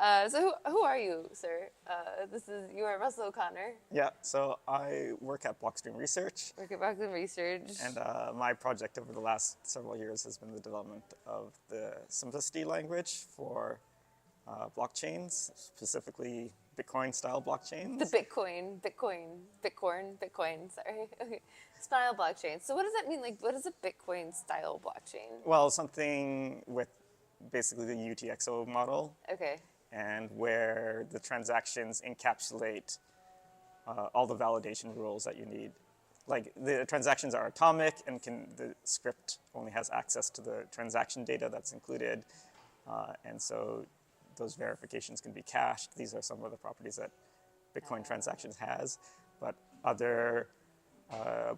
So who are you, sir? You are Russell O'Connor, Yeah, so I work at Blockstream Research, work at Bachman Research. and my project over the last several years has been the development of the simplicity language for blockchains, specifically Bitcoin-style blockchains. The Bitcoin, sorry. Okay. Style blockchain. So what does that mean? Like, what is a Bitcoin style blockchain? Well, something with basically the UTXO model, Okay. and where the transactions encapsulate all the validation rules that you need. Like the transactions are atomic, and the script only has access to the transaction data that's included, and so those verifications can be cached. These are some of the properties that Bitcoin transactions has, but other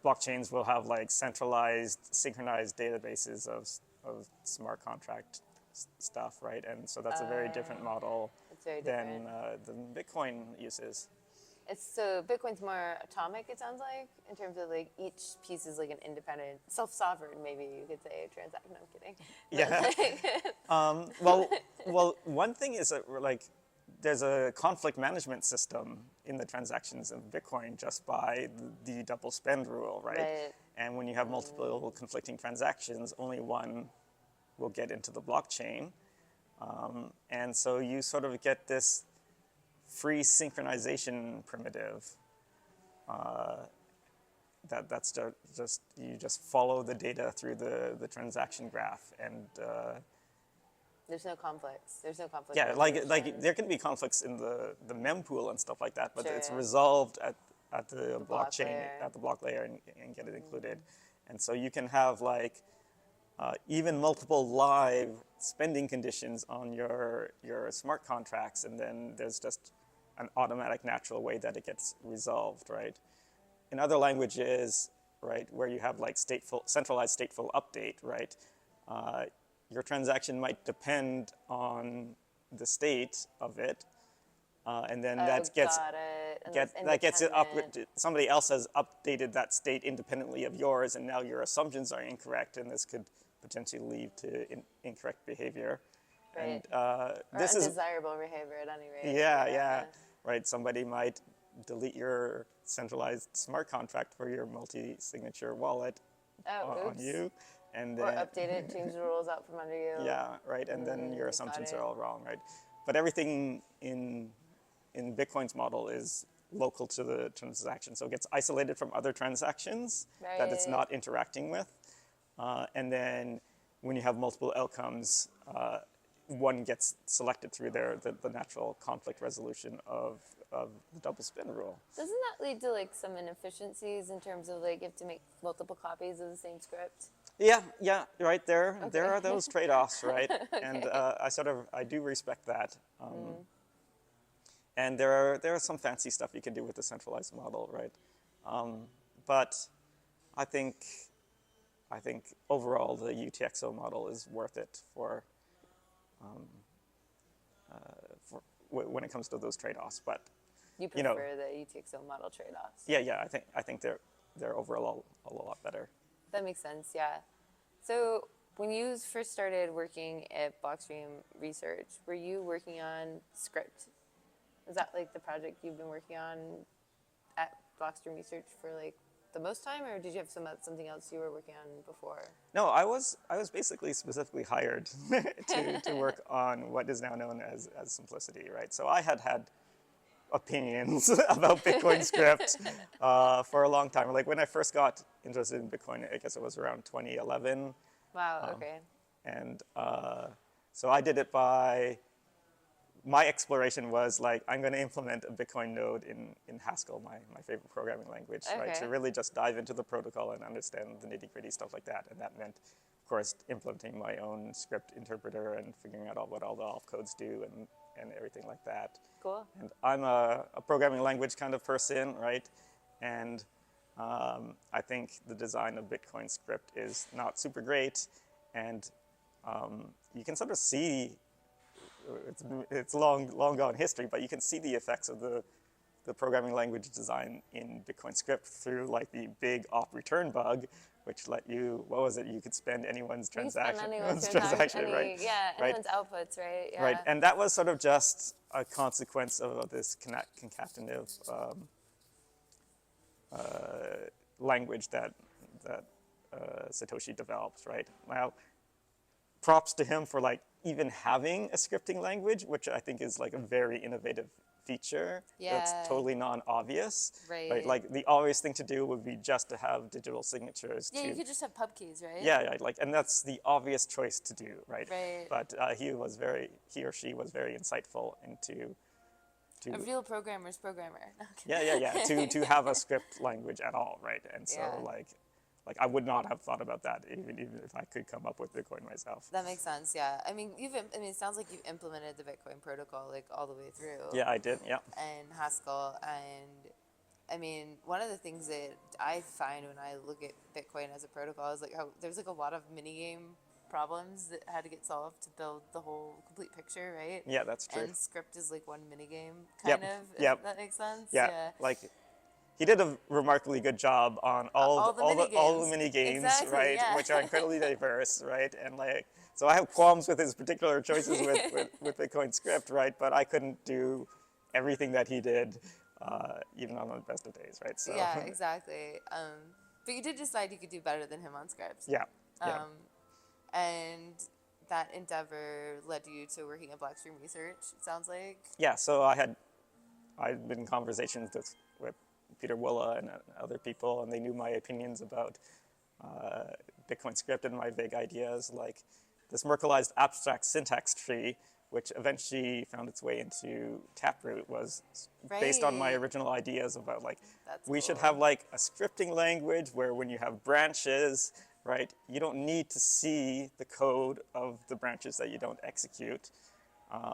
blockchains will have like centralized, synchronized databases of smart contract stuff, right? And so that's a very different model It's very than different. Bitcoin uses. So Bitcoin's more atomic, it sounds like, in terms of like each piece is like an independent, self-sovereign, maybe you could say, transaction. No, I'm kidding. Yeah. Well, one thing is that like there's a conflict management system in the transactions of Bitcoin just by the double spend rule, right? Right. And when you have multiple conflicting transactions, only one will get into the blockchain. And so you sort of get this free synchronization primitive that's just you just follow the data through the transaction graph, and There's no conflicts. There's no conflict. yeah, like there can be conflicts in the mempool and stuff like that, but it's Sure. resolved at the block blockchain, layer. at the block layer, and get it included. And so you can have like even multiple live spending conditions on your smart contracts, and then there's just an automatic natural way that it gets resolved, right? In other languages, right, where you have like centralized stateful update, right, your transaction might depend on the state of it, and then that gets Got it. And that gets it up. independent. Somebody else has updated that state independently of yours, and now your assumptions are incorrect, and this could potentially lead to incorrect behavior. Right. And Or this is undesirable behavior at any rate. yeah, right. Somebody might delete your centralized smart contract for your multi-signature wallet Oh, on oops. you, and Or then update it, change the rules out from under you. yeah, right, and then your assumptions it. are all wrong, right? But everything in Bitcoin's model is local to the transaction, so it gets isolated from other transactions that it's Right. not interacting with, and then when you have multiple outcomes, one gets selected through the natural conflict resolution of the double spend rule. Doesn't that lead to like some inefficiencies in terms of like you have to make multiple copies of the same script? Yeah, right there. Okay. There are those trade-offs, right? And I do respect that. And there are some fancy stuff you can do with the centralized model, right? But I think overall the UTXO model is worth it for when it comes to those trade-offs. But You prefer the UTXO model trade-offs. yeah, I think they're overall a lot better. That makes sense, yeah. So when you first started working at Blockstream Research, were you working on script? Is that like the project you've been working on at Blockstream Research for like the most time, or did you have something else you were working on before? No, I was basically specifically hired to work on what is now known as simplicity, right? So I had opinions about Bitcoin script for a long time. Like when I first got interested in Bitcoin, I guess it was around 2011. Wow, okay. And so I did it my exploration was like, I'm going to implement a Bitcoin node in Haskell, my favorite programming language, right? Okay. To really just dive into the protocol and understand the nitty-gritty stuff like that. And that meant, of course, implementing my own script interpreter and figuring out what all the opcodes do and everything like that. Cool. And I'm a programming language kind of person, right? And I think the design of Bitcoin script is not super great. And you can sort of see, it's long gone history, but you can see the effects of the programming language design in Bitcoin script through like the big op return bug, which let you, what was it? You could spend anyone's You can spend transaction, anyone's right? Right, anyone's outputs, right? right. Yeah. And that was sort of just a consequence of this concatenative language that Satoshi developed, right? Now, props to him for like even having a scripting language, which I think is like a very innovative feature that's Yeah. totally non-obvious, right? Right. Like the obvious thing to do would be just to have digital signatures Yeah, to, you could just have pub keys, right? yeah, like, and that's the obvious choice to do, right? Right. But he or she was very insightful into, A to, real programmer's programmer. No, yeah, to have a script language at all, right? And so Yeah. like I would not have thought about that even if I could come up with Bitcoin myself. That makes sense. Yeah. I mean, it sounds like you've implemented the Bitcoin protocol like all the way through. Yeah, I did. Yeah. And Haskell. And I mean, one of the things that I find when I look at Bitcoin as a protocol is like how there's like a lot of mini game problems that had to get solved to build the whole complete picture, right? Yeah, that's true. And script is like one mini game, Yep. kind of, if Yep. that makes sense. Yeah. Yeah. Like he did a remarkably good job on All the mini all the games. mini games, Exactly. right? Yeah. Which are incredibly diverse, right? And like, so I have qualms with his particular choices with Bitcoin script, right? But I couldn't do everything that he did, even on the best of days, right? So Yeah, exactly. But you did decide you could do better than him on scripts. yeah, yeah, And that endeavor led you to working at Blackstream Research, it sounds like. yeah. So I'd been in conversations with Peter Willa and other people, and they knew my opinions about Bitcoin script and my vague ideas, like this Merkleized abstract syntax tree, which eventually found its way into Taproot, was based on my Right. original ideas about like That's we should cool. have like a scripting language where when you have branches, right, you don't need to see the code of the branches that you don't execute.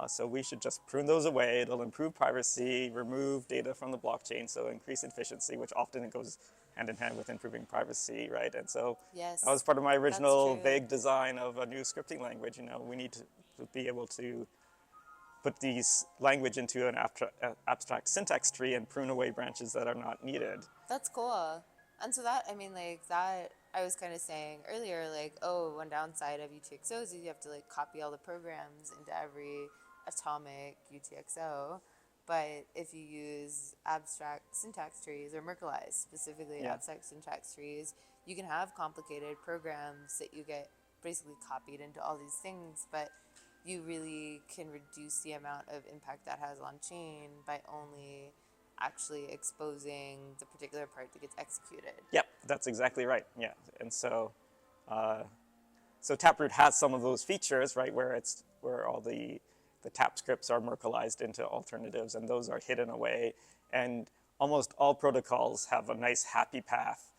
So we should just prune those away. It'll improve privacy, remove data from the blockchain, so increase efficiency, which often goes hand in hand with improving privacy, right? And so Yes. that was part of my original true. vague design of a new scripting language. You know, we need to be able to put these language into an abstract syntax tree and prune away branches that are not needed. That's cool. And so that, I mean, like, that, I was kind of saying earlier, like, oh, one downside of UTXOs is you have to, like, copy all the programs into every atomic UTXO. But if you use abstract syntax trees or Merkleized, specifically Yeah. abstract syntax trees, you can have complicated programs that you get basically copied into all these things, but you really can reduce the amount of impact that has on chain by only actually exposing the particular part that gets executed. Yep, that's exactly right. Yeah, and so so Taproot has some of those features, right, where all the tap scripts are Merkleized into alternatives, and those are hidden away. And almost all protocols have a nice happy path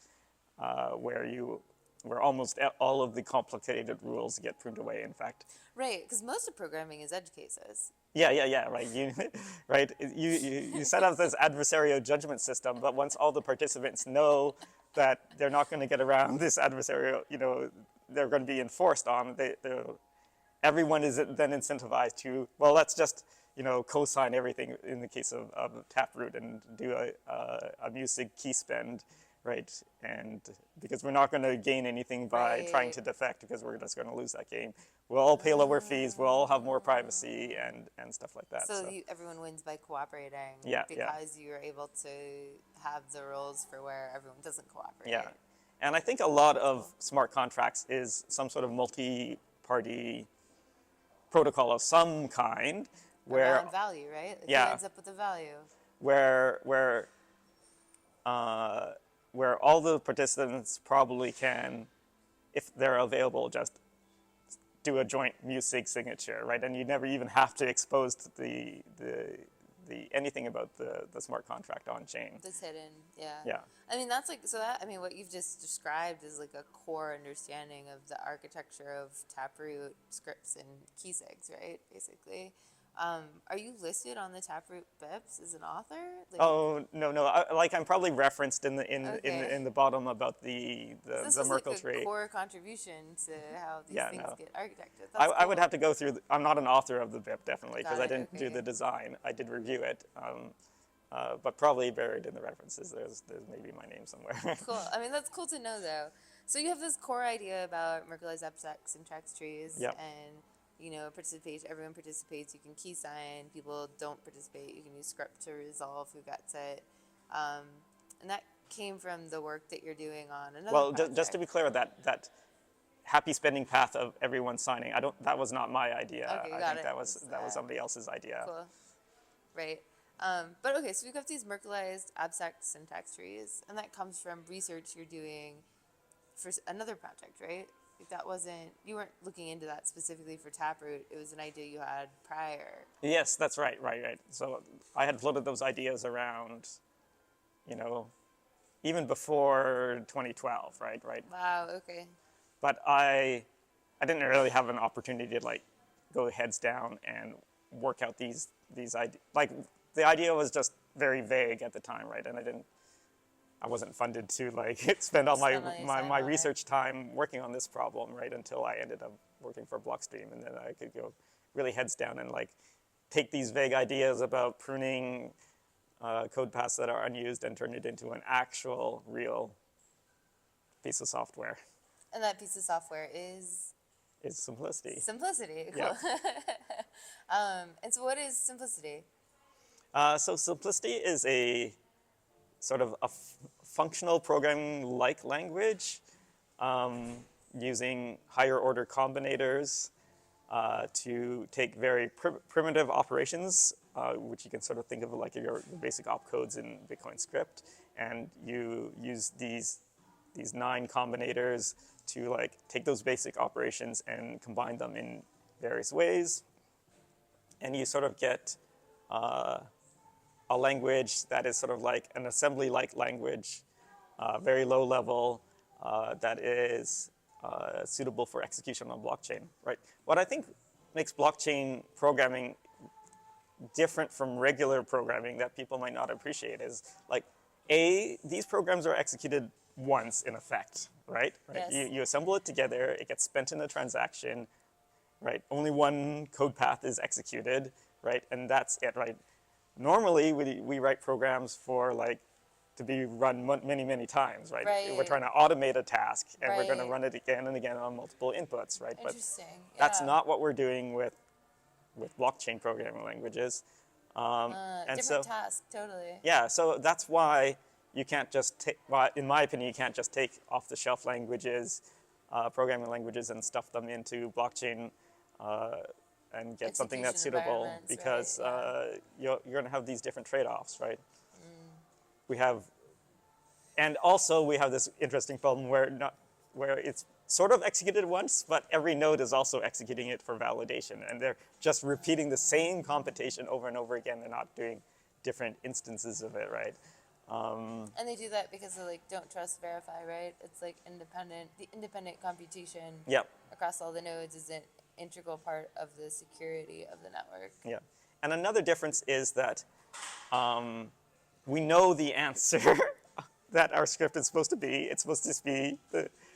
where almost all of the complicated rules get pruned away. In fact, Right, because most of programming is edge cases. yeah, right. Right. You set up this adversarial judgment system, but once all the participants know that they're not going to get around this adversarial, they're going to be enforced on. Everyone is then incentivized to, well, let's just, co-sign everything in the case of Taproot and do a music key spend, right? And because we're not going to gain anything by trying to defect because we're just going to lose that game. We'll all pay lower fees. We'll all have more privacy and stuff like that. So everyone wins by cooperating. Yeah, because you're able to have the rules for where everyone doesn't cooperate. Yeah. And I think a lot of smart contracts is some sort of multi-party protocol of some kind where Around value, right? Like Yeah. Who ends up with the value? where all the participants probably can, if they're available, just do a joint music signature, right? And you never even have to expose the anything about the smart contract on chain. That's hidden, yeah. Yeah. I mean, that's like, so that, I mean, what you've just described is like a core understanding of the architecture of Taproot scripts and keysigs, right? Basically. Are you listed on the Taproot BIPs as an author? Like, Oh no! I'm probably referenced in Okay. the bottom about the this is Merkle like a tree. core contribution to how these Yeah, things no. get architected. That's I would cool. have to go through. I'm not an author of the BIP definitely because Got I it, didn't do okay. the design. I did review it, but probably buried in the references. There's maybe my name somewhere. Cool. I mean, that's cool to know, though. So you have this core idea about Merkle's abstracts and tracks trees, Yep. and everyone participates. You can key sign. People don't participate. You can use script to resolve who gets it, um, and that came from the work that you're doing on another Well, project. just to be clear, that happy spending path of everyone signing, that was not my idea. Okay, I got think it. that was somebody else's idea. Cool. Right. But okay, so we've got these Merkleized abstract syntax trees, and that comes from research you're doing for another project, right? Like that wasn't, you weren't looking into that specifically for Taproot. It was an idea you had prior. Yes, that's right. So I had floated those ideas around, you know, even before 2012, right? Wow, okay. But I didn't really have an opportunity to like go heads down and work out these ideas. Like the idea was just very vague at the time, right? And I wasn't funded to like spend all Spend all your time my on it. research time working on this problem, right? Until I ended up working for Blockstream, and then I could go really heads down and like take these vague ideas about pruning code paths that are unused and turn it into an actual, real piece of software. And that piece of software is Is simplicity. Simplicity. Cool. Yep. And so what is Simplicity? So Simplicity is a sort of a functional programming-like language using higher order combinators to take very primitive operations, which you can sort of think of like your basic opcodes in Bitcoin script, and you use these 9 combinators to like take those basic operations and combine them in various ways, and you sort of get a language that is sort of like an assembly-like language, very low level, that is suitable for execution on blockchain, right? What I think makes blockchain programming different from regular programming that people might not appreciate is like, these programs are executed once in effect, right? Yes. You assemble it together, it gets spent in a transaction, right? Only one code path is executed, right? And that's it, right? Normally, we write programs for like to be run many times, right? Right. We're trying to automate a task, and we're going to Right. run it again and again on multiple inputs, right? Interesting. But that's Yeah. not what we're doing with blockchain programming languages. And Different task, totally. yeah, so that's why you can't just take, well, in my opinion, you can't just take off-the-shelf languages, programming languages, and stuff them into blockchain and get something that's Execution suitable, environments, because right, you're going to have these different trade-offs, right? We have, and also we have this interesting problem where it's sort of executed once, but every node is also executing it for validation, and they're just repeating the same computation over and over again. They're not doing different instances of it, right? And they do that because they like don't trust verify, right? It's like the independent computation Yep. across all the nodes is an integral part of the security of the network. Yeah. And another difference is that we know the answer that our script is supposed to be. It's supposed to be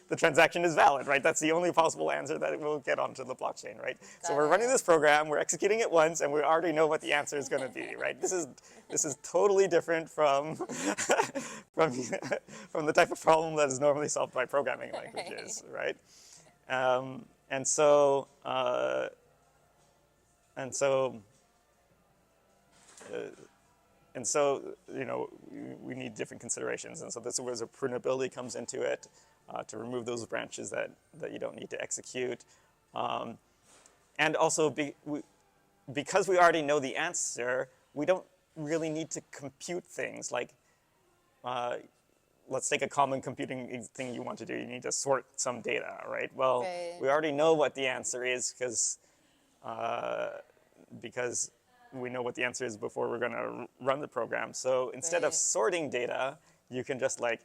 the transaction is valid, right? That's the only possible answer that it will get onto the blockchain, right? So we're running this program, we're executing it once, and we already know what the answer is going to be, right? This is totally different from from the type of problem that is normally solved by programming languages, right? And so we need different considerations, and so this is where the prunability comes into it, to remove those branches that you don't need to execute, and also because we already know the answer, we don't really need to compute things like. Let's take a common computing thing you want to do. You need to sort some data, right? Well, Right. we already know what the answer is because we know what the answer is before we're going to run the program. So instead of Right. sorting data, you can just like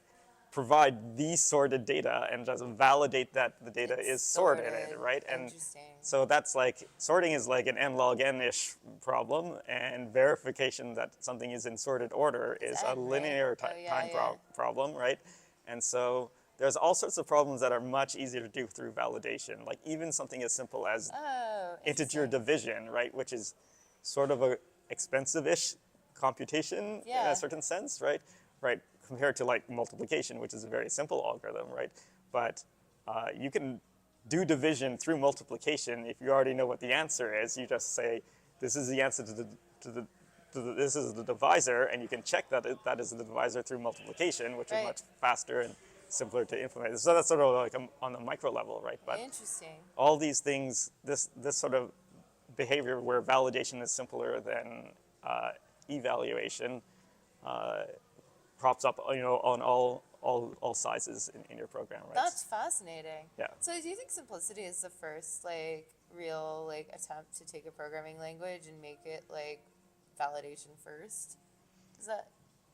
provide the sorted data and just validate that the data It's is sorted, sorted. right? And Interesting. so that's like, sorting is like an n log n-ish problem, and verification that something is in sorted order is a n, linear right? time Yeah. problem, right? And so there's all sorts of problems that are much easier to do through validation, like even something as simple as Oh, integer interesting. division, right? Which is sort of a expensive-ish computation in Yeah. a certain sense, right? Right, compared to like multiplication, which is a very simple algorithm, right? but you can do division through multiplication. If you already know what the answer is, you just say, this is the answer this is the divisor, and you can check that that is the divisor through multiplication, which is Right. much faster and simpler to implement. So that's sort of like on the micro level, right? But Interesting. all these things, this sort of behavior where validation is simpler than evaluation props up, on all sizes in your program, right? That's fascinating. Yeah. So do you think simplicity is the first real attempt to take a programming language and make it validation first? Is that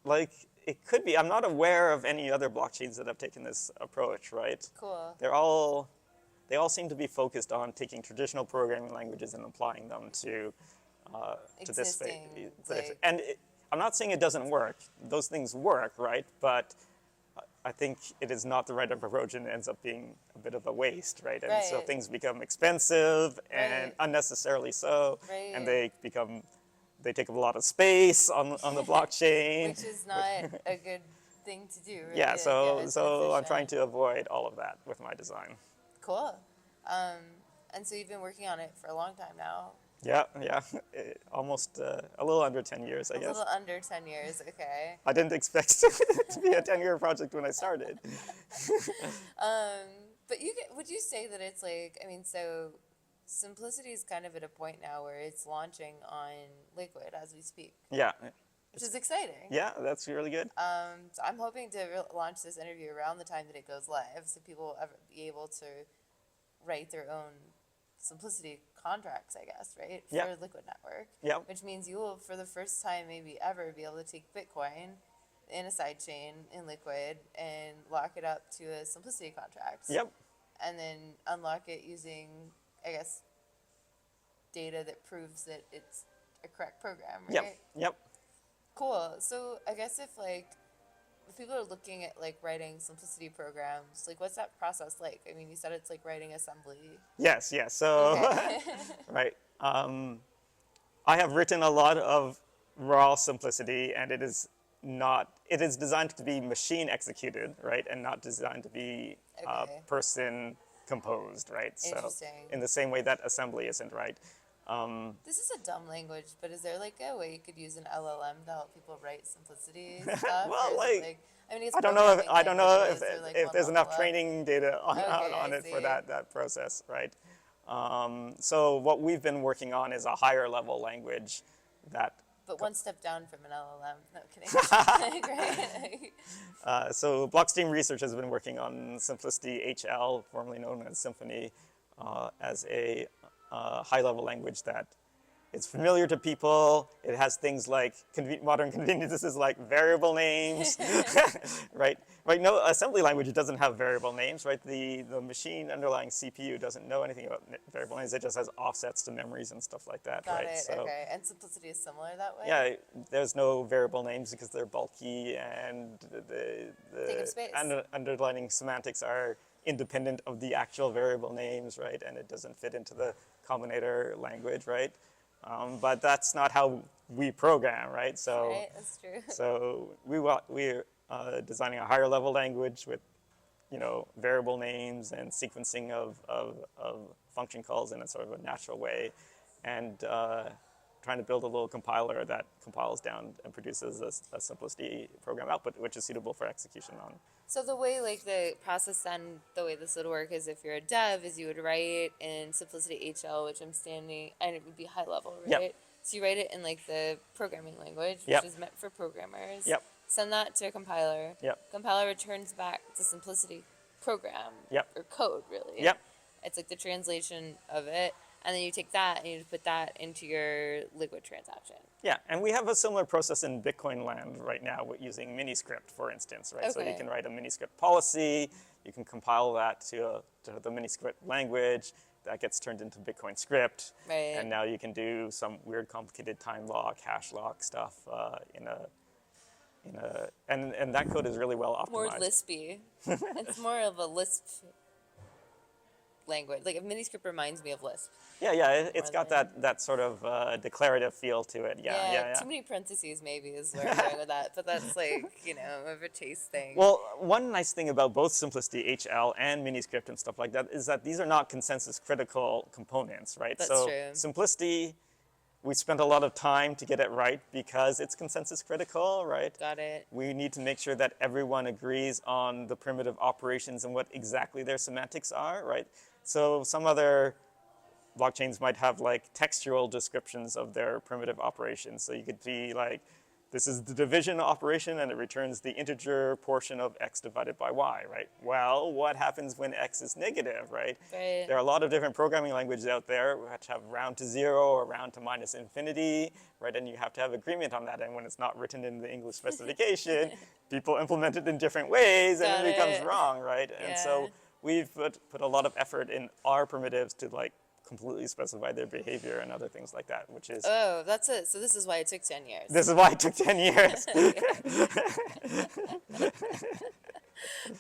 Like, it could be. I'm not aware of any other blockchains that have taken this approach, right? cool? They all seem to be focused on taking traditional programming languages and applying them to this Existing, and I'm not saying it doesn't work. Those things work, right? But I think it is not the right approach, and it ends up being a bit of a waste, right? And so Right. things become expensive and Right. unnecessarily so, Right. and they take up a lot of space on the blockchain. Which is not a good thing to do, right? Yeah, so it's I'm trying efficient. to avoid all of that with my design. Cool. And so you've been working on it for a long time now. Yeah, almost a little under 10 years, I A guess. little under 10 years, okay. I didn't expect it to be a 10-year project when I started. But would you say that it's so Simplicity is kind of at a point now where it's launching on Liquid as we speak, Yeah, which is exciting. yeah, that's really good. So I'm hoping to launch this interview around the time that it goes live, so people will ever be able to write their own Simplicity contracts, I guess, right? For Yeah. Liquid Network. Yeah. Which means you will, for the first time maybe ever, be able to take Bitcoin in a sidechain in Liquid and lock it up to a Simplicity contract. Yep. And then unlock it using, I guess, data that proves that it's a correct program, right? Yep. Cool. So I guess if people are looking at writing Simplicity programs, what's that process like? I mean, you said it's like writing assembly. Yes. So, Okay. right. I have written a lot of raw Simplicity, and it is designed to be machine executed, right, and not designed to be Okay. person composed, right? So, Interesting. in the same way that assembly isn't, right? This is a dumb language, but is there a way you could use an LLM to help people write Simplicity stuff? Well, Or is it, I mean, it's I don't know programming languages, they're, if one there's enough level up. training data on I it for see. that process, right? So what we've been working on is a higher level language that. But one step down from an LLM. No, kidding. Great. So Blockstream Research has been working on Simplicity HL, formerly known as Symphony, as a high-level language that is familiar to people. It has things like modern conveniences like variable names, right? Right. No assembly language doesn't have variable names, right? The machine underlying CPU doesn't know anything about variable names. It just has offsets to memories and stuff like that, Got right? it. So, Okay. And Simplicity is similar that way? yeah, there's no variable names because they're bulky, and Take up space. underlying semantics are independent of the actual variable names, right? And it doesn't fit into the combinator language, right? But that's not how we program, right? So, Right, that's true. so we're designing a higher level language with, variable names and sequencing of function calls in a sort of a natural way, and trying to build a little compiler that compiles down and produces a Simplicity program output, which is suitable for execution on. So the way the process then, the way this would work is if you're a dev, is you would write in Simplicity HL, which I'm standing, and it would be high level, right? Yep. So you write it in the programming language, which Yep. is meant for programmers. Yep. Send that to a compiler. Yep. Compiler returns back the Simplicity program. Yep. Or code, really. Yep. It's the translation of it, and then you take that and you put that into your Liquid transaction. Yeah, and we have a similar process in Bitcoin land right now using miniscript, for instance, right? So you Okay. can write a miniscript policy, you can compile that to the miniscript language, that gets turned into Bitcoin script, Right. and now you can do some weird, complicated time lock, hash lock stuff and that code is really well optimized. More Lispy. It's more of a Lisp language. Like, miniscript reminds me of Lisp. Yeah, it's More got than- that sort of declarative feel to it. Yeah. too many parentheses maybe is where I'm going with that. But that's like, more of a taste thing. Well, one nice thing about both Simplicity HL and Miniscript and stuff like that is that these are not consensus critical components, right? That's So true. Simplicity, we spent a lot of time to get it right because it's consensus critical, right? Got it. We need to make sure that everyone agrees on the primitive operations and what exactly their semantics are, right? So some other blockchains might have like textual descriptions of their primitive operations. So you could be like, this is the division operation and it returns the integer portion of x divided by y, right? Well, what happens when x is negative, right? Right. There are a lot of different programming languages out there which have round to 0 or round to minus infinity, right? And you have to have agreement on that. And when it's not written in the English specification, people implement it in different ways and Got it becomes it. wrong, right? And so Yeah. we've put a lot of effort in our primitives to like completely specify their behavior and other things like that, which is, Oh, that's it. So this is why it took 10 years. this is why it took 10 years.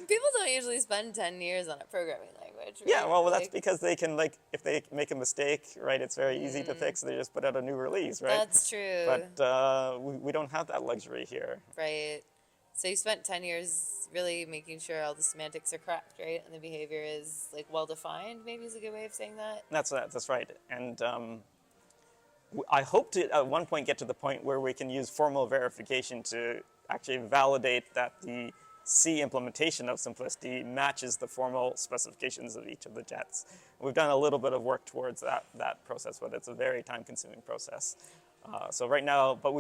People don't usually spend 10 years on a programming language, right? Yeah, well, that's Like, because they can, like, if they make a mistake, right, it's very easy to fix. They just put out a new release, right? that's true. But we don't have that luxury here. Right. So you spent 10 years really making sure all the semantics are correct, right? And the behavior is like well defined, maybe is a good way of saying that. That's right. And I hope to at one point get to the point where we can use formal verification to actually validate that the C implementation of Simplicity matches the formal specifications of each of the jets. We've done a little bit of work towards that process, but it's a very time-consuming process. So right now, but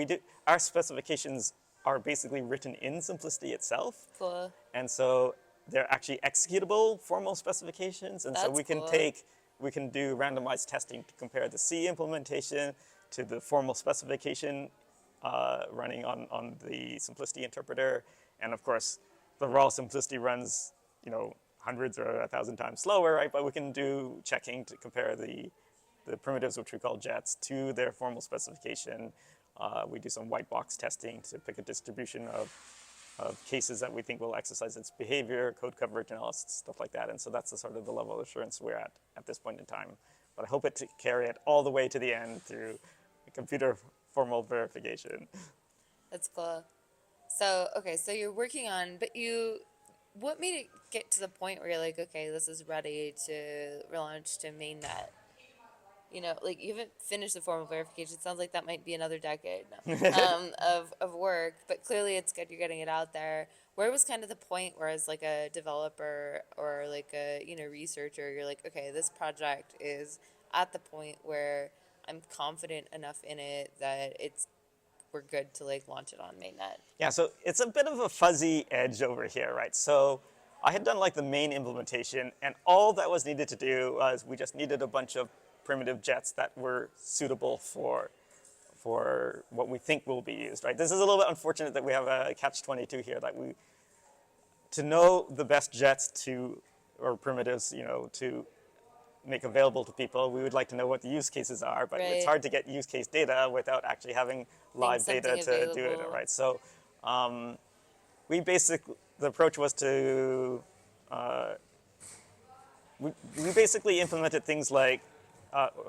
our specifications are basically written in Simplicity itself. Cool. And so they're actually executable formal specifications. And so That's we can cool. we can do randomized testing to compare the C implementation to the formal specification running on the Simplicity interpreter. And of course, the raw Simplicity runs, hundreds or 1,000 times slower, right? But we can do checking to compare the primitives, which we call jets, to their formal specification. We do some white box testing to pick a distribution of cases that we think will exercise its behavior, code coverage analysis, stuff like that. And so that's the sort of the level of assurance we're at this point in time. But I hope to carry it all the way to the end through computer formal verification. That's cool. So, okay, so you're working on, what made it get to the point where you're like, okay, this is ready to relaunch to mainnet? Like you haven't finished the formal verification. It sounds like that might be another decade of work, but clearly it's good you're getting it out there. Where was kind of the point where as like a developer or like a, researcher, you're like, okay, this project is at the point where I'm confident enough in it that we're good to like launch it on mainnet. Yeah, so it's a bit of a fuzzy edge over here, right? So I had done like the main implementation, and all that was needed to do was we just needed a bunch of primitive jets that were suitable for what we think will be used, right? This is a little bit unfortunate that we have a catch-22 here, that to know the best jets or primitives, to make available to people, we would like to know what the use cases are, but it's Right. hard to get use case data without actually having live data something to do it, available. right? So the approach was to, we basically implemented things like,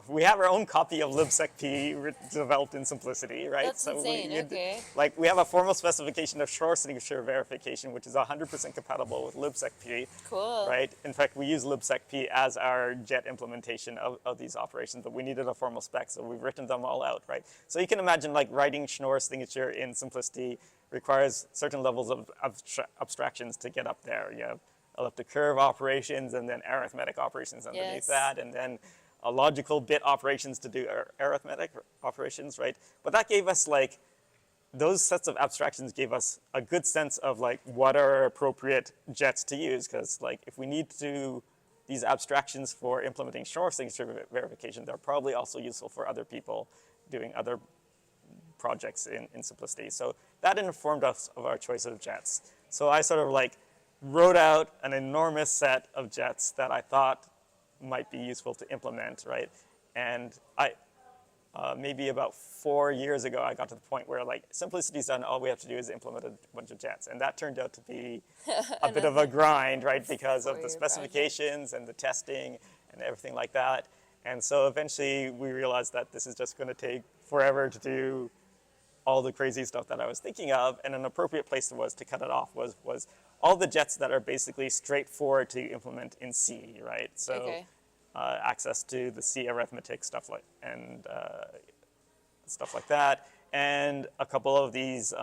we have our own copy of libsecp developed in Simplicity, right? That's insane, okay. Like we have a formal specification of Schnorr signature verification, which is 100% compatible with libsecp, Cool. right? In fact, we use libsecp as our jet implementation of these operations, but we needed a formal spec, so we've written them all out, right? So you can imagine like writing Schnorr signature in Simplicity requires certain levels of abstractions to get up there. You have elliptic curve operations and then arithmetic operations underneath Yes. that, and then logical bit operations to do arithmetic operations, right? But that gave us like, those sets of abstractions gave us a good sense of like what are appropriate jets to use, because like if we need to do these abstractions for implementing Schnorr signature verification, they're probably also useful for other people doing other projects in Simplicity. So that informed us of our choice of jets. So I sort of like wrote out an enormous set of jets that I thought might be useful to implement, right? And maybe about 4 years ago, I got to the point where like Simplicity's done, all we have to do is implement a bunch of jets. And that turned out to be a bit of a grind, right? Because of the specifications and the testing and everything like that. And so eventually we realized that this is just going to take forever to do all the crazy stuff that I was thinking of, and an appropriate place was to cut it off was all the jets that are basically straightforward to implement in C, right? So Okay. access to the C arithmetic stuff and stuff like that, and a couple of these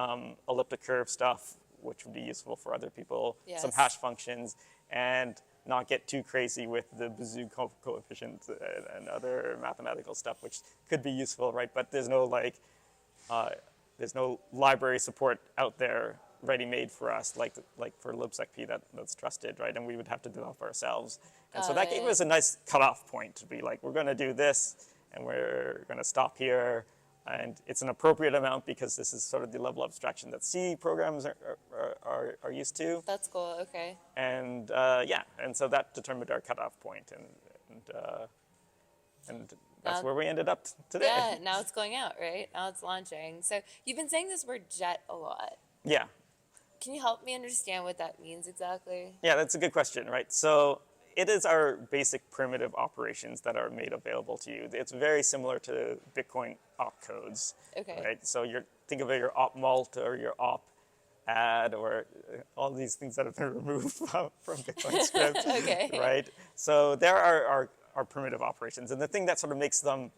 elliptic curve stuff, which would be useful for other people, some Yes. hash functions, and not get too crazy with the Bazoo coefficient and other mathematical stuff, which could be useful, right? But there's no there's no library support out there ready-made for us, like for libsecp that's trusted, right? And we would have to develop ourselves. And so that gave us a nice cutoff point to be like, we're going to do this, and we're going to stop here. And it's an appropriate amount because this is sort of the level of abstraction that C programs are used to. That's cool. Okay. And yeah, and so that determined our cutoff point, and that's where we ended up today. Yeah. Now it's going out, right? Now it's launching. So you've been saying this word jet a lot. Yeah. Can you help me understand what that means exactly? Yeah, that's a good question, right? So it is our basic primitive operations that are made available to you. It's very similar to Bitcoin opcodes, Okay. right? So think of it, your op mult or your op add or all these things that have been removed from Bitcoin script, Okay. right? So there are our primitive operations. And the thing that sort of makes them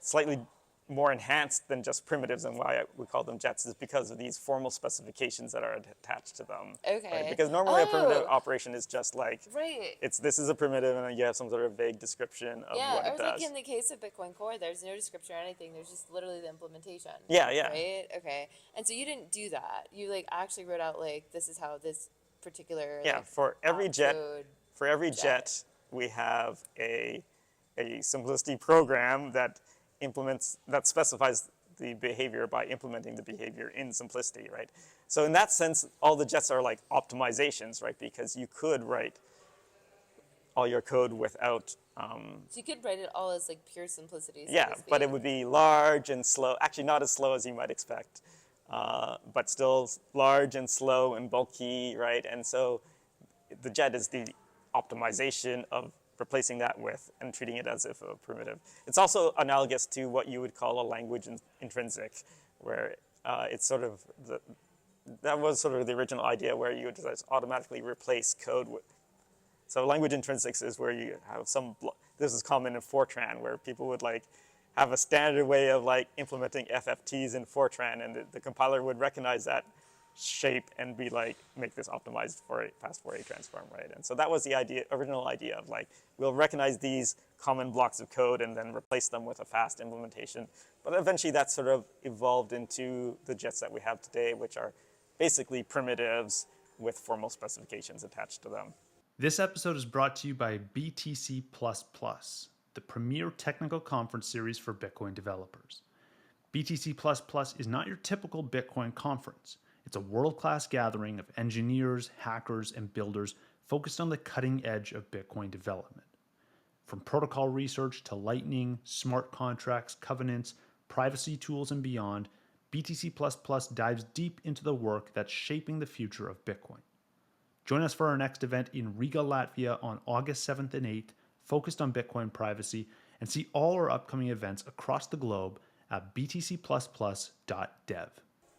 slightly more enhanced than just primitives and why we call them jets is because of these formal specifications that are attached to them. Okay. Right? Because normally a primitive operation is just like, Right. this is a primitive and then you have some sort of vague description of what it or does. like in the case of Bitcoin Core, there's no description or anything. There's just literally the implementation. Yeah, yeah. Right? Okay. And so you didn't do that. You like actually wrote out like, this is how this particular Yeah, like, for every jet, opcode jet, we have a simplicity program that specifies the behavior by implementing the behavior in simplicity, right? So in that sense, all the jets are like optimizations, right? Because you could write all your code without. So you could write it all as like pure simplicity. So Yeah, but it would be large and slow. Actually, not as slow as you might expect, but still large and slow and bulky, right? And so the jet is the optimization of replacing that with and treating it as if a primitive. It's also analogous to what you would call a language intrinsic, where it's sort of that was sort of the original idea where you would just automatically replace code with. So language intrinsics is where you have this is common in Fortran, where people would like have a standard way of like implementing FFTs in Fortran, and the compiler would recognize that shape and be like, make this optimized for a fast Fourier transform, right? And so that was the original idea of like, we'll recognize these common blocks of code and then replace them with a fast implementation. But eventually that sort of evolved into the jets that we have today, which are basically primitives with formal specifications attached to them. This episode is brought to you by BTC++, the premier technical conference series for Bitcoin developers. BTC++ is not your typical Bitcoin conference. It's a world-class gathering of engineers, hackers, and builders focused on the cutting edge of Bitcoin development. From protocol research to Lightning, smart contracts, covenants, privacy tools, and beyond, BTC++ dives deep into the work that's shaping the future of Bitcoin. Join us for our next event in Riga, Latvia on August 7th and 8th, focused on Bitcoin privacy, and see all our upcoming events across the globe at btcplusplus.dev.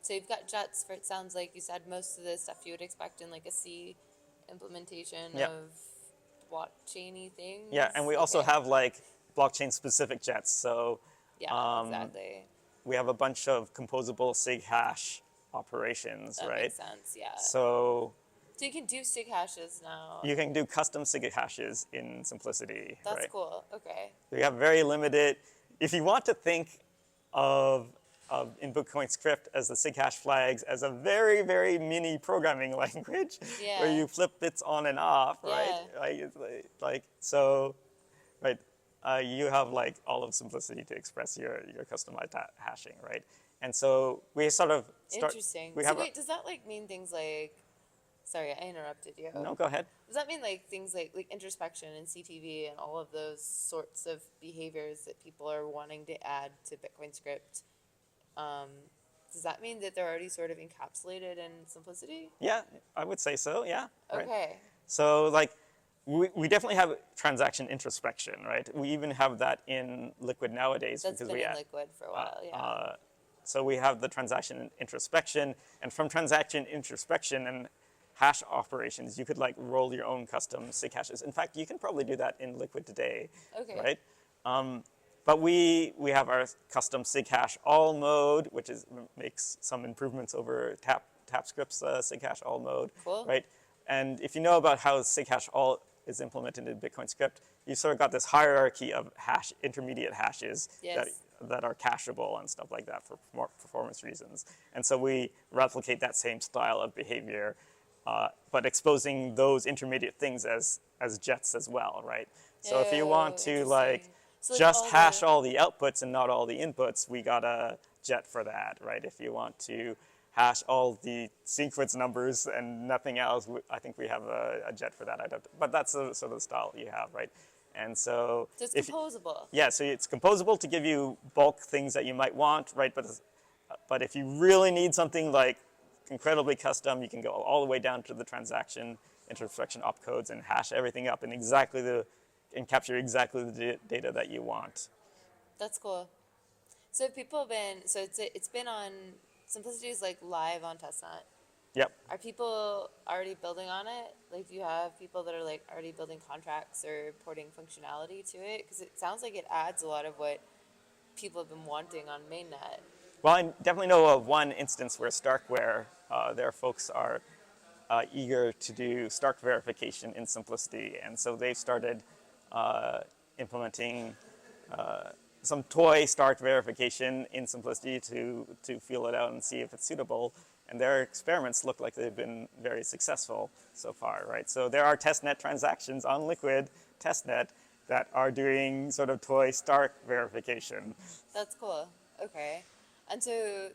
So you've got jets for, it sounds like you said most of the stuff you would expect in like a C implementation of blockchainy things. Yeah, and we also have like blockchain specific jets. So exactly. we have a bunch of composable SIG hash operations, That right? makes sense, yeah. So you can do SIG hashes now. you can do custom SIG hashes in simplicity, That's right? cool, okay. We have very limited, if you want to think of in Bitcoin script as the SIG hash flags as a very, very mini programming language where you flip bits on and off, right? Like so, right? You have like all of simplicity to express your customized hashing, right? And so we sort of start. Interesting. We So have wait, does that like mean things like? Sorry, I interrupted you. No, go ahead. Does that mean like things like introspection and CTV and all of those sorts of behaviors that people are wanting to add to Bitcoin script? Does that mean that they're already sort of encapsulated in simplicity? Yeah, I would say so. Yeah. Okay. Right. So like, we definitely have transaction introspection, right? We even have that in Liquid nowadays That's because been we in Liquid for a while, yeah. so we have the transaction introspection, and from transaction introspection and hash operations, you could like roll your own custom SIG hashes. In fact, you can probably do that in Liquid today, Okay. right? But we have our custom SIG hash all mode, which makes some improvements over TapScript's SIG hash all mode, Cool. right? And if you know about how SIG hash all is implemented in Bitcoin script, you sort of got this hierarchy of intermediate hashes Yes. that are cacheable and stuff like that for more performance reasons. And so we replicate that same style of behavior, but exposing those intermediate things as jets as well, right? So if you want to like So, just all hash the, all the outputs and not all the inputs, we got a jet for that, right? If you want to hash all the sequence numbers and nothing else, I think we have a jet for that. But that's the sort of the style you have, right? And so it's if composable. yeah, so it's composable to give you bulk things that you might want, right? But if you really need something like incredibly custom, you can go all the way down to the transaction introspection opcodes and hash everything up in and capture exactly the data that you want. That's cool. So people have been, so it's been on, Simplicity is like live on testnet. Yep. Are people already building on it? Like, do you have people that are like already building contracts or porting functionality to it? Because it sounds like it adds a lot of what people have been wanting on mainnet. Well, I definitely know of one instance where Starkware, their folks are eager to do Stark verification in Simplicity, and so they've started implementing some toy Stark verification in Simplicity to feel it out and see if it's suitable. And their experiments look like they've been very successful so far, right? So there are testnet transactions on Liquid testnet that are doing sort of toy Stark verification. That's cool. Okay. And so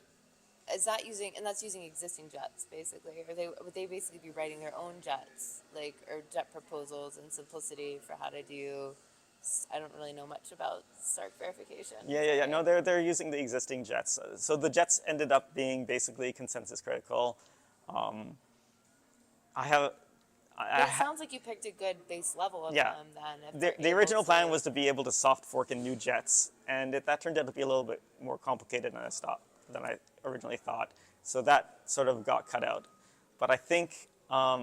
that's using existing jets basically, or would they basically be writing their own jets, like, or jet proposals in Simplicity for how to do? I don't really know much about Stark verification. Yeah. No, they're using the existing jets. So the jets ended up being basically consensus critical. I have. But it sounds like you picked a good base level of Yeah. them then. If The original plan was to be able to soft fork in new jets, and that turned out to be a little bit more complicated than I originally thought. So that sort of got cut out. But I think I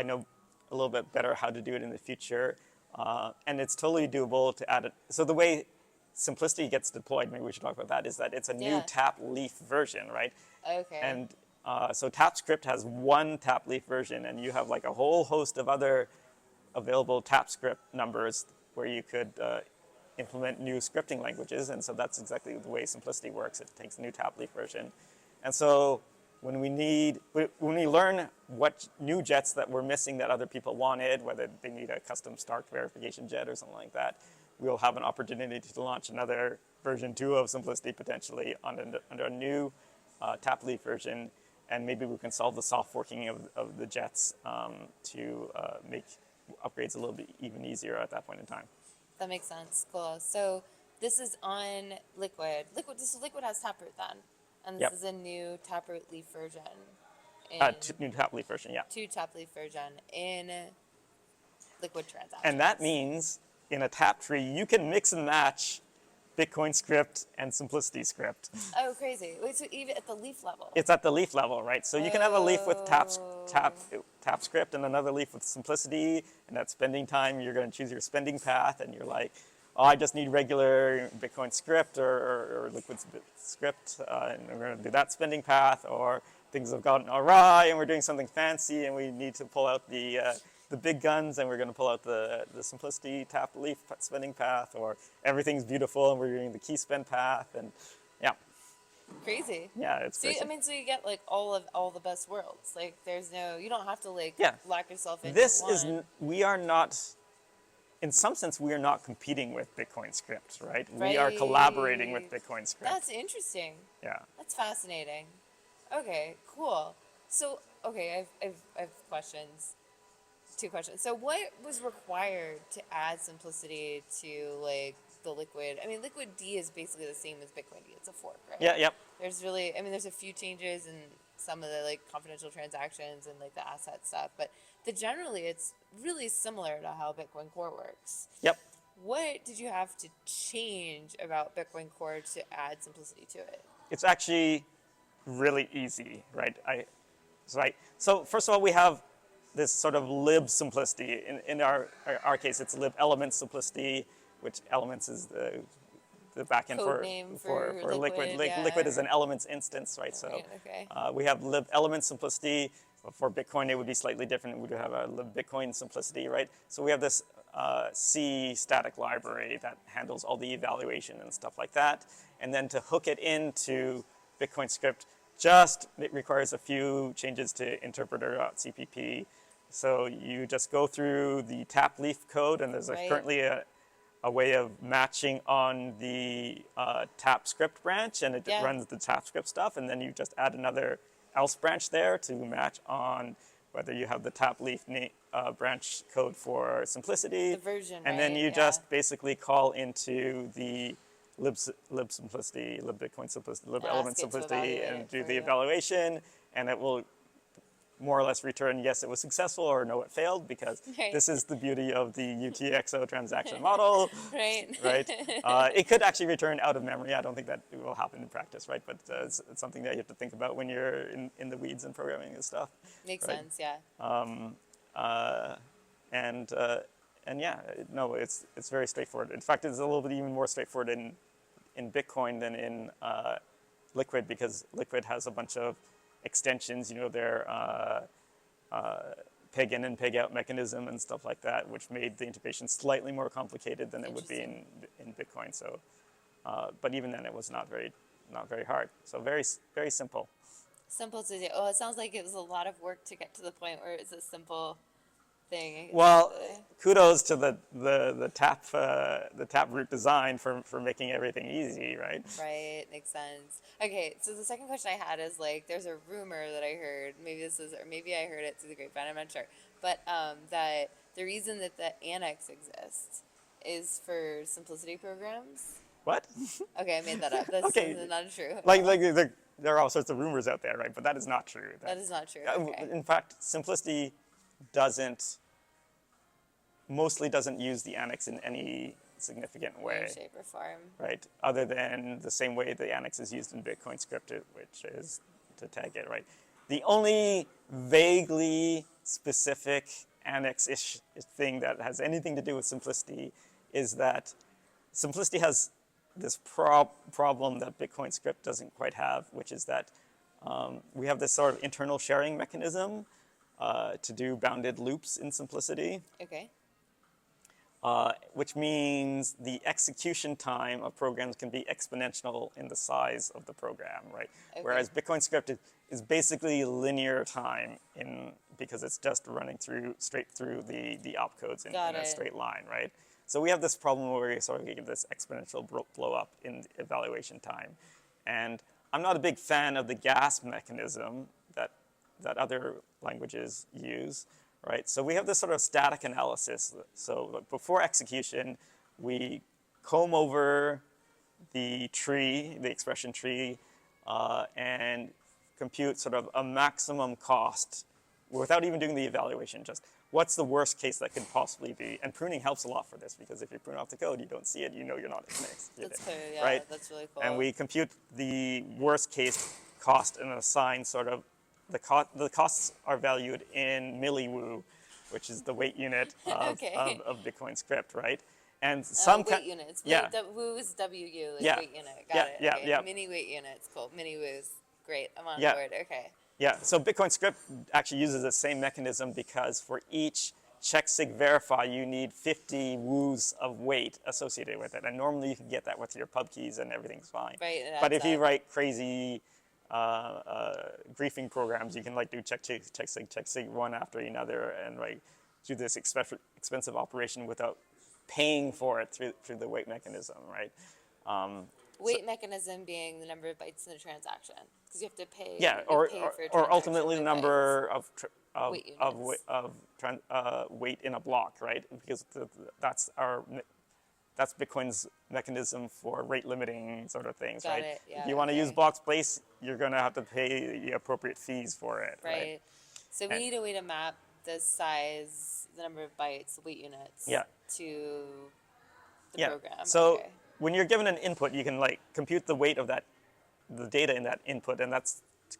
know a little bit better how to do it in the future, and it's totally doable to add it. So the way Simplicity gets deployed, maybe we should talk about that, is that it's a new Yeah. tap leaf version, right? Okay. And so TapScript has one tap leaf version, and you have like a whole host of other available TapScript numbers where you could implement new scripting languages. And so that's exactly the way Simplicity works. It takes a new tap leaf version. And so when we learn what new jets that we're missing that other people wanted, whether they need a custom Stark verification jet or something like that, we'll have an opportunity to launch another version 2 of Simplicity potentially under a new tap leaf version, and maybe we can solve the soft forking of the jets to make upgrades a little bit even easier at that point in time. That makes sense. Cool. So this is on Liquid. So Liquid has Taproot then, and this Yep. is a new Taproot leaf version. New tap leaf version, yeah. Two tap leaf version in Liquid transactions. And that means in a tap tree, you can mix and match Bitcoin script and Simplicity script. Oh, crazy! Wait, so even at the leaf level? It's at the leaf level, right? So you can have a leaf with tap script and another leaf with Simplicity, and at spending time, you're going to choose your spending path, and you're like, oh, I just need regular Bitcoin script or Liquid script, and we're going to do that spending path, or things have gotten awry, and we're doing something fancy, and we need to pull out the big guns, and we're going to pull out the Simplicity tap leaf spending path, or everything's beautiful, and we're doing the key spend path, and yeah. Crazy. Yeah, it's crazy. I mean, so you get like all the best worlds. Like, you don't have to like lock yourself into We are not, in some sense, we are not competing with Bitcoin script, right? We are collaborating with Bitcoin script. That's interesting. Yeah. That's fascinating. Okay, cool. So, okay, I've questions. 2 questions. So what was required to add Simplicity to like the Liquid? I mean, Liquid D is basically the same as Bitcoin D. It's a fork, right? Yeah, yep. There's a few changes, and some of the like confidential transactions and like the asset stuff, but generally it's really similar to how Bitcoin Core works. Yep. What did you have to change about Bitcoin Core to add simplicity to it? It's actually really easy, right? So first of all, we have this sort of lib simplicity. In our case, it's lib element simplicity, which elements is the backend Code name for Liquid. Liquid, yeah. Liquid is an elements instance, right? So Right, okay. we have lib element simplicity. For Bitcoin, it would be slightly different. We would have a lib Bitcoin simplicity, right? So we have this C static library that handles all the evaluation and stuff like that. And then to hook it into Bitcoin script, it requires a few changes to interpreter.cpp. So you just go through the tap leaf code, and there's currently a way of matching on the tap script branch, and it runs the tap script stuff, and then you just add another else branch there to match on whether you have the tap leaf branch code for simplicity. The version, and then you just basically call into the lib simplicity, lib Bitcoin simplicity, lib element simplicity, and do the evaluation, and it will more or less return yes, it was successful, or no, it failed, because this is the beauty of the UTXO transaction model. Right. It could actually return out of memory. I don't think that will happen in practice, right? But it's something that you have to think about when you're in the weeds and programming and stuff. Makes sense, yeah. And yeah, no, it's very straightforward. In fact, it's a little bit even more straightforward in Bitcoin than in Liquid, because Liquid has a bunch of extensions, their peg in and peg out mechanism and stuff like that, which made the integration slightly more complicated than it would be in Bitcoin. So, but even then, it was not very hard. So very simple. Simple to do. Oh, it sounds like it was a lot of work to get to the point where it's a simple thing. Well, kudos to the tap root design for making everything easy, right? Right, makes sense. Okay, so the second question I had is like, there's a rumor that I heard, or maybe I heard it through the grapevine, I'm not sure, but that the reason that the annex exists is for simplicity programs. What? Okay, I made that up. That's not true. Like there are all sorts of rumors out there, right? But that is not true. That is not true. Okay. In fact, simplicity mostly doesn't use the annex in any significant way. No shape or form. Right, other than the same way the annex is used in Bitcoin script, which is to tag it, right? The only vaguely specific annex-ish thing that has anything to do with simplicity is that simplicity has this problem that Bitcoin script doesn't quite have, which is that we have this sort of internal sharing mechanism to do bounded loops in simplicity. Okay. Which means the execution time of programs can be exponential in the size of the program, right? Okay. Whereas Bitcoin script is basically linear time because it's just running straight through the opcodes in a straight line, right? So we have this problem where we sort of get this exponential blow up in evaluation time. And I'm not a big fan of the gas mechanism that other languages use. Right, so we have this sort of static analysis. So before execution, we comb over the tree, the expression tree, and compute sort of a maximum cost without even doing the evaluation. Just what's the worst case that could possibly be? And pruning helps a lot for this, because if you prune off the code, you don't see it, you're not executing. That's clear, yeah, right? That's really cool. And we compute the worst case cost and assign sort of the costs are valued in milliwu, which is the weight unit of Bitcoin script, right? And weight units. Yeah. Wu is WU, like weight unit. Got it. Yeah, okay. yeah. Mini weight units. Cool. Mini Wu's. Great. I'm on board. Okay. Yeah. So Bitcoin script actually uses the same mechanism, because for each check sig verify, you need 50 Wus of weight associated with it. And normally you can get that with your pub keys and everything's fine. Right. But if you write crazy griefing programs, you can like do check sig one after another, and like do this expensive operation without paying for it through the weight mechanism, right? Weight mechanism being the number of bytes in the transaction, because you have to pay. Yeah, or ultimately the number of weight in a block, right? Because that's our that's Bitcoin's mechanism for rate limiting sort of things, Got right? it. Yeah, If you want to use okay. block space, you're going to have to pay the appropriate fees for it, right? Right. So we And- need a way to map the size, the number of bytes, the weight units Yeah. to the Yeah. program. So Okay. when you're given an input, you can like compute the weight of the data in that input, and that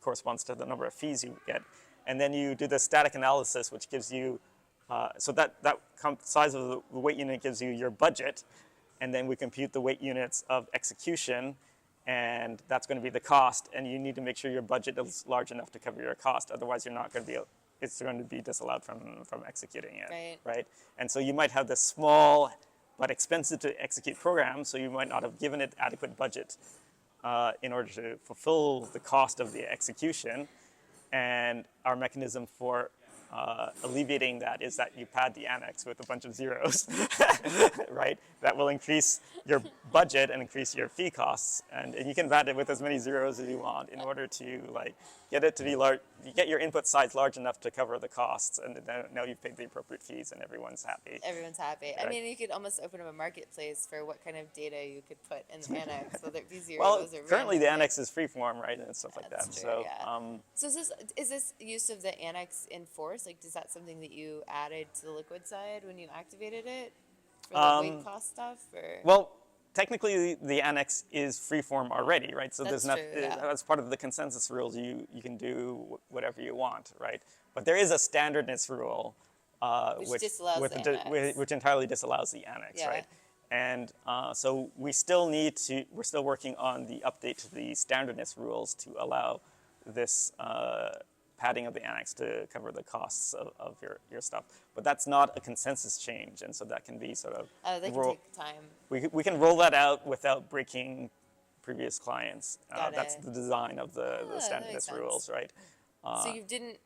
corresponds to the number of fees you get. And then you do the static analysis, which gives you, so that size of the weight unit gives you your budget, and then we compute the weight units of execution, and that's going to be the cost. And you need to make sure your budget is large enough to cover your cost. Otherwise, you're not going to be. It's going to be disallowed from executing it. Right. And so you might have this small but expensive to execute program, so you might not have given it adequate budget in order to fulfill the cost of the execution. And our mechanism for alleviating that is that you pad the annex with a bunch of zeros, right? That will increase your budget and increase your fee costs. And you can pad it with as many zeros as you want in order to like get it to be large, get your input size large enough to cover the costs. And then now you've paid the appropriate fees and everyone's happy. Everyone's happy. Right. I mean, you could almost open up a marketplace for what kind of data you could put in the annex, whether it be zeros Well, or currently the random, annex is freeform, right, and stuff like That's that. true, So, yeah. So is this use of the annex in force? Like, is that something that you added to the liquid side when you activated it for the weight cost stuff? Or? well, technically the annex is freeform already, right? So That's there's not, true, yeah. as part of the consensus rules, you can do whatever you want, right? But there is a standardness rule, Which disallows the annex. which entirely disallows the annex, Yeah. right? And so we're still working on the update to the standardness rules to allow this padding of the annex to cover the costs of your stuff. But that's not a consensus change, and so that can be sort of They can take time. we can roll that out without breaking previous clients. Got That's it. the design of the that makes standardness sense. rules, right? So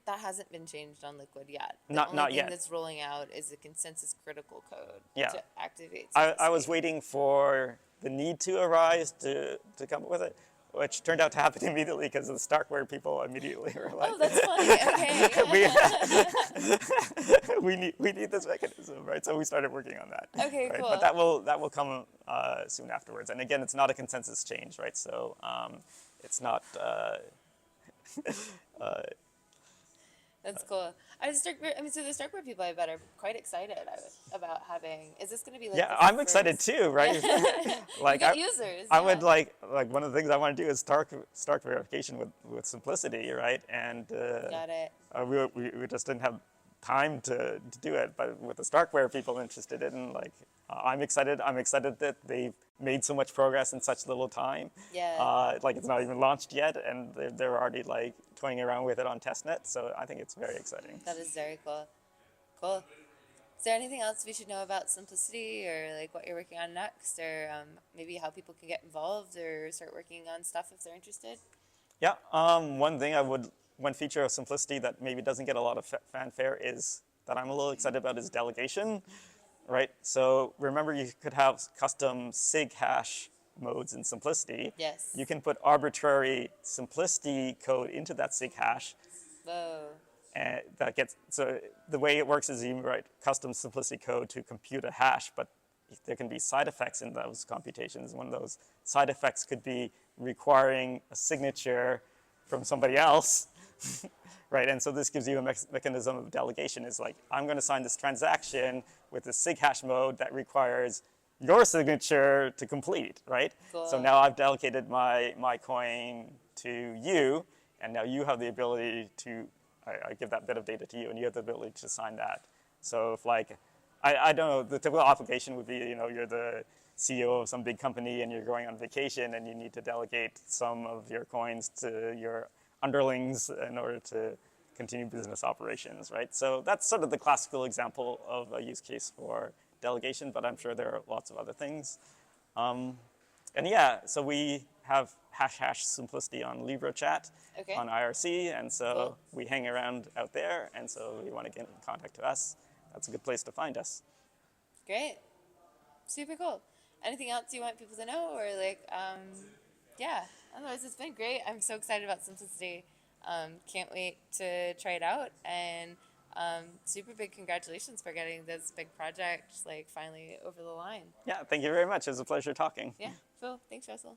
that hasn't been changed on Liquid yet. The Not- only not thing yet. that's rolling out is the consensus critical code Yeah. to activate. I was simplicity. waiting for the need to arise to come up with it, which turned out to happen immediately because of the Starkware people immediately were like, Oh, that's funny. Okay. we need this mechanism, right? So we started working on that. Okay, right? cool. But that will come soon afterwards. And again, it's not a consensus change, right? So it's not. That's cool. So the Starkware people I bet are quite excited about having. Is this going to be like? Yeah, the I'm excited first- too, right? like You get users. I would yeah. like one of the things I want to do is start verification with simplicity, right? And Got it. we just didn't have time to do it. But with the Starkware people interested in, like, I'm excited. I'm excited that they've made so much progress in such little time. Yeah. Like it's not even launched yet, and they're already like toying around with it on testnet. So I think it's very exciting. That is very cool. Cool. Is there anything else we should know about Simplicity, or like what you're working on next, or maybe how people can get involved or start working on stuff if they're interested? Yeah. One feature of Simplicity that maybe doesn't get a lot of fanfare is that I'm a little excited about is delegation, right? So remember, you could have custom SIG hash modes in Simplicity. Yes. You can put arbitrary Simplicity code into that SIG hash. Whoa. And so the way it works is you write custom Simplicity code to compute a hash, but there can be side effects in those computations. One of those side effects could be requiring a signature from somebody else, right? And so this gives you a mechanism of delegation. Is like, I'm going to sign this transaction with the SIG hash mode that requires your signature to complete, right? Cool. So now I've delegated my coin to you, and now you have the ability to, I give that bit of data to you, and you have the ability to sign that. So if like, I don't know, the typical application would be, you're the CEO of some big company and you're going on vacation and you need to delegate some of your coins to your underlings in order to continue business operations, right? So that's sort of the classical example of a use case for delegation, but I'm sure there are lots of other things. And yeah, so we have hash simplicity on LibreChat, Okay. on IRC, and so Cool. we hang around out there, and so if you want to get in contact with us, that's a good place to find us. Great. Super cool. Anything else you want people to know, or like, yeah. Otherwise, it's been great. I'm so excited about Simplicity. Can't wait to try it out, and Super big congratulations for getting this big project like finally over the line. Yeah, thank you very much. It was a pleasure talking. Yeah, Phil, thanks, Russell.